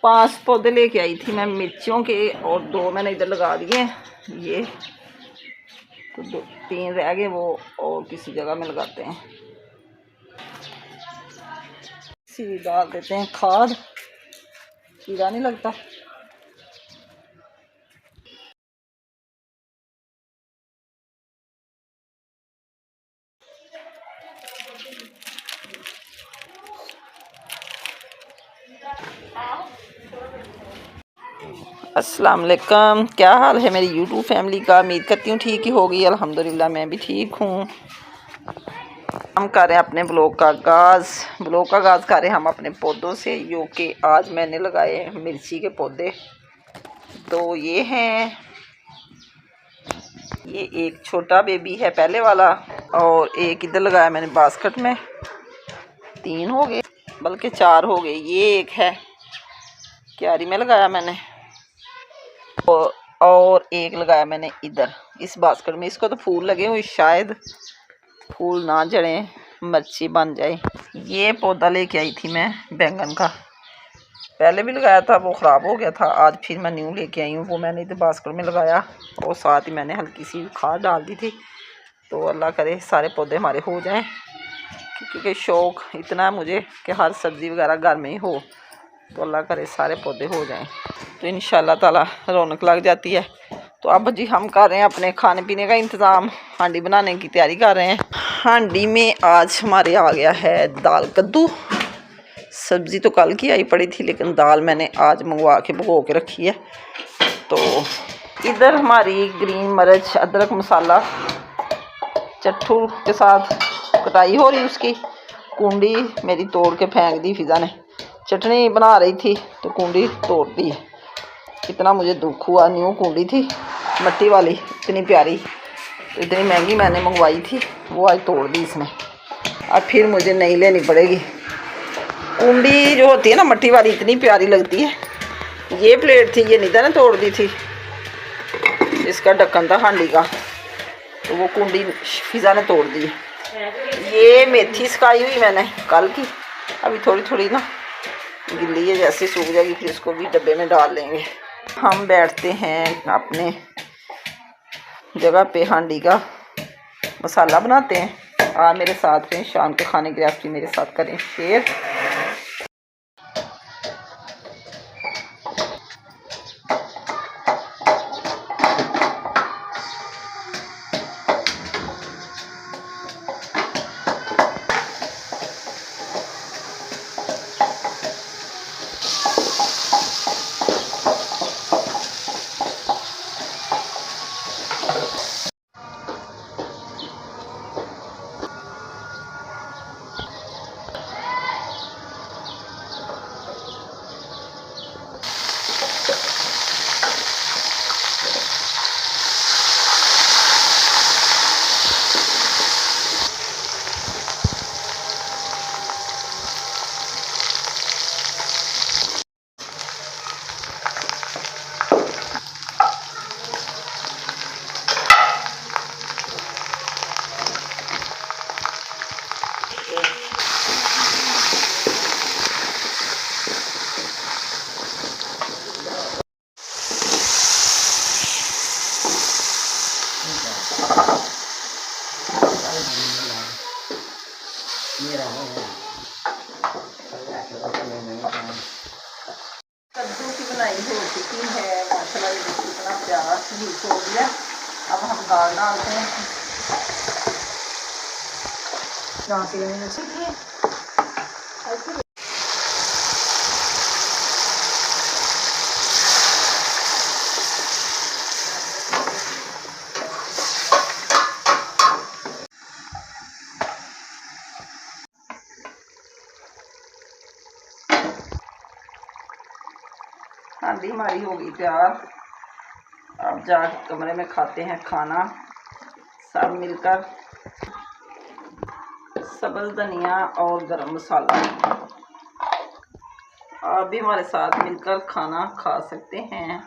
5 पौधे लेके आई थी मैं मिर्चियों के, और 2 मैंने इधर लगा दिए हैं। ये तो 3 रह गए, वो और किसी जगह में लगाते हैं। इसी डाल देते हैं खाद, कीड़ा नहीं लगता। अस्सलाम वालेकुम, क्या हाल है मेरी यूट्यूब फैमिली का। उम्मीद करती हूँ ठीक ही होगी। अल्हम्दुलिल्लाह मैं भी ठीक हूँ। हम कर रहे हैं अपने ब्लॉग का आगाज़ कर रहे हैं हम अपने पौधों से, जो कि आज मैंने लगाए मिर्ची के पौधे। तो ये हैं, ये एक छोटा बेबी है पहले वाला, और एक इधर लगाया मैंने बास्केट में। 3 हो गए, बल्कि 4 हो गए। ये एक है क्यारी में लगाया मैंने, और एक लगाया मैंने इधर इस बास्केट में। इसको तो फूल लगे हुए, शायद फूल ना जड़े, मिर्ची बन जाए। ये पौधा लेके आई थी मैं बैंगन का, पहले भी लगाया था, वो ख़राब हो गया था। आज फिर मैं न्यू लेके आई हूँ, वो मैंने इधर बास्केट में लगाया, और साथ ही मैंने हल्की सी खाद डाल दी थी। तो अल्लाह करे सारे पौधे हमारे हो जाएं, क्योंकि शौक़ इतना है मुझे कि हर सब्ज़ी वगैरह घर में ही हो। तो अल्लाह करे सारे पौधे हो जाएं, तो इंशाअल्लाह ताला रौनक लग जाती है। तो अब जी हम कर रहे हैं अपने खाने पीने का इंतज़ाम, हांडी बनाने की तैयारी कर रहे हैं। हांडी में आज हमारे आ गया है दाल कद्दू। सब्ज़ी तो कल की आई पड़ी थी, लेकिन दाल मैंने आज मंगवा के भिगो के रखी है। तो इधर हमारी ग्रीन मिर्च अदरक मसाला चट्टू के साथ कटाई हो रही, उसकी कुंडी मेरी तोड़ के फेंक दी फिजा ने। चटनी बना रही थी तो कुंडी तोड़ दी। इतना मुझे दुख हुआ, न्यू कुंडी थी मिट्टी वाली, इतनी प्यारी, तो इतनी महंगी मैंने मंगवाई थी, वो आज तोड़ दी इसने। अब फिर मुझे नई लेनी पड़ेगी। कुंडी जो होती है ना मिट्टी वाली, इतनी प्यारी लगती है। ये प्लेट थी, ये निदा ने तोड़ दी थी, इसका ढक्कन था हांडी का, तो वो कुंडी फिजा ने तोड़ दी। ये मेथी सुखाई हुई मैंने कल की, अभी थोड़ी थोड़ी ना गिल्ली है, जैसे सूख जाएगी फिर इसको भी डब्बे में डाल लेंगे। हम बैठते हैं अपने जगह पे, हांडी का मसाला बनाते हैं। आप मेरे साथ में शाम के खाने की रेसिपी मेरे साथ करें शेयर। कद्दू की बनाई हो चुकी है माशाल्लाह, ये देखिए इतना प्यारा स्वीट हो गया। अब हम दाल डालते हैं। हांडी हमारी हो गई तैयार। अब जाकर कमरे में खाते हैं खाना सब मिलकर। सब्ज़ धनिया और गरम मसाला, आप भी हमारे साथ मिलकर खाना खा सकते हैं।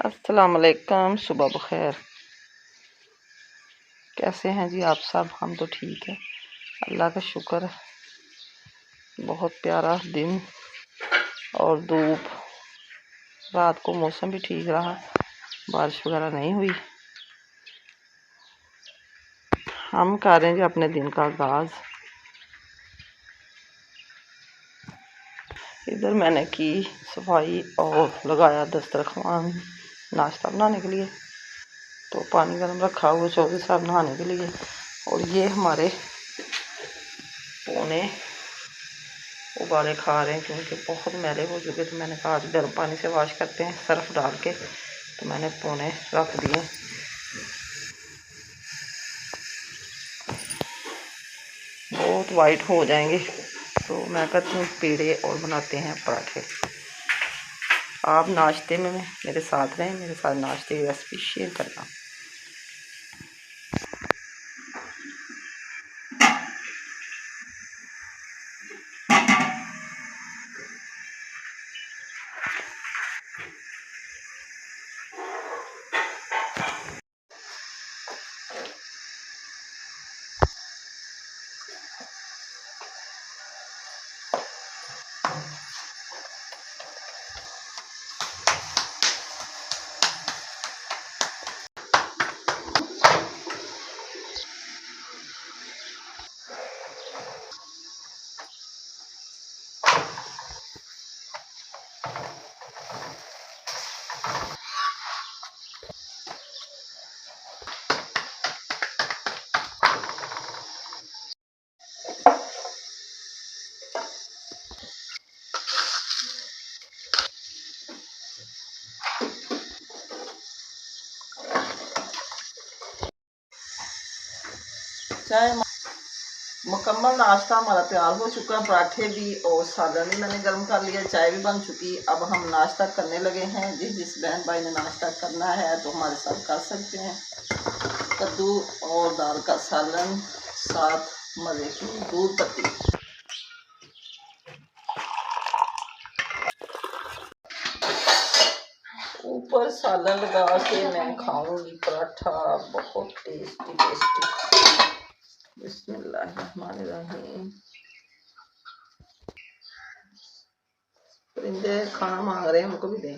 अस्सलाम वालेकुम, सुबह बखैर। कैसे हैं जी आप सब? हम तो ठीक है, अल्लाह का शुक्र है। बहुत प्यारा दिन और धूप, रात को मौसम भी ठीक रहा, बारिश वगैरह नहीं हुई। हम कर रहे हैं जी अपने दिन का आगाज़। इधर मैंने की सफाई और लगाया दस्तरखान नाश्ता बनाने के लिए। तो पानी गर्म रखा हुआ चौधरी साहब नहाने के लिए। और ये हमारे पोने उबाले खा रहे हैं क्योंकि बहुत मैले हो चुके। तो मैंने कहा आज गर्म पानी से वॉश करते हैं सर्फ डाल के। तो मैंने पोने रख दिए। बहुत वाइट हो जाएंगे तो मैं कहती हूँ पेड़े और बनाते हैं पराठे। आप नाश्ते में मेरे साथ रहें, मेरे साथ नाश्ते की रेसिपी शेयर करना। चाय मुकम्मल नाश्ता हमारा तैयार हो चुका। पराठे भी और सालन भी मैंने गर्म कर लिया, चाय भी बन चुकी। अब हम नाश्ता करने लगे हैं। जिस बहन भाई ने नाश्ता करना है तो हमारे साथ कर सकते हैं। कद्दू और दाल का सालन, साथ मज़े की दूध पत्ती। ऊपर सालन लगा के मैं खाऊंगी पराठा, बहुत टेस्टी टेस्टी। बिस्मिल्लाहिर्रहमानिर्रहीम। परिंदे खाना मांग रहे हैं, उनको भी दें।